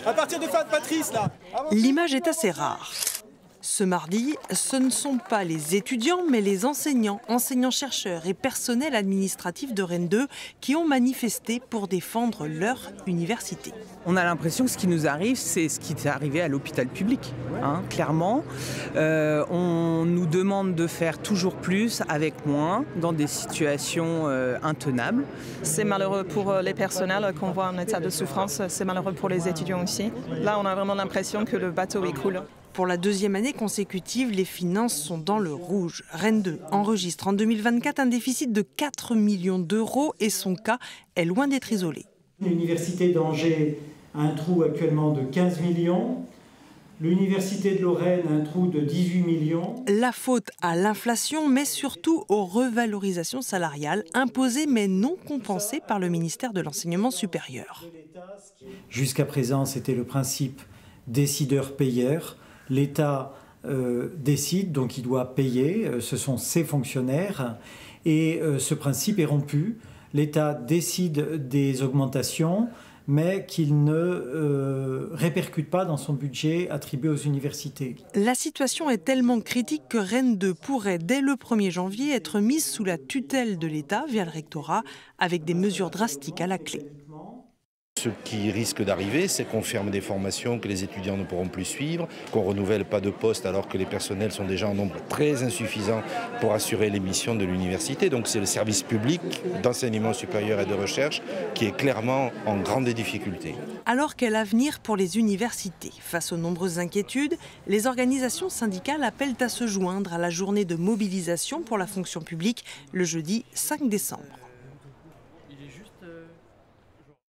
À partir de fin de Patrice, là. L'image est assez rare. Ce mardi, ce ne sont pas les étudiants, mais les enseignants-chercheurs et personnels administratifs de Rennes 2 qui ont manifesté pour défendre leur université. On a l'impression que ce qui nous arrive, c'est ce qui est arrivé à l'hôpital public, clairement. On nous demande de faire toujours plus avec moins, dans des situations intenables. C'est malheureux pour les personnels qu'on voit en état de souffrance, c'est malheureux pour les étudiants aussi. Là, on a vraiment l'impression que le bateau est cool. Pour la deuxième année consécutive, les finances sont dans le rouge. Rennes 2 enregistre en 2024 un déficit de 4 millions d'euros et son cas est loin d'être isolé. L'université d'Angers a un trou actuellement de 15 millions. L'université de Lorraine a un trou de 18 millions. La faute à l'inflation, mais surtout aux revalorisations salariales imposées mais non compensées par le ministère de l'Enseignement supérieur. Jusqu'à présent, c'était le principe décideur-payeur. L'État décide, donc il doit payer, ce sont ses fonctionnaires, et ce principe est rompu. L'État décide des augmentations, mais qu'il ne répercute pas dans son budget attribué aux universités. La situation est tellement critique que Rennes 2 pourrait, dès le 1er janvier, être mise sous la tutelle de l'État via le rectorat, avec des mesures drastiques à la clé. Ce qui risque d'arriver, c'est qu'on ferme des formations que les étudiants ne pourront plus suivre, qu'on ne renouvelle pas de postes alors que les personnels sont déjà en nombre très insuffisant pour assurer les missions de l'université. Donc c'est le service public d'enseignement supérieur et de recherche qui est clairement en grande difficulté. Alors quel avenir pour les universités? Face aux nombreuses inquiétudes, les organisations syndicales appellent à se joindre à la journée de mobilisation pour la fonction publique le jeudi 5 décembre.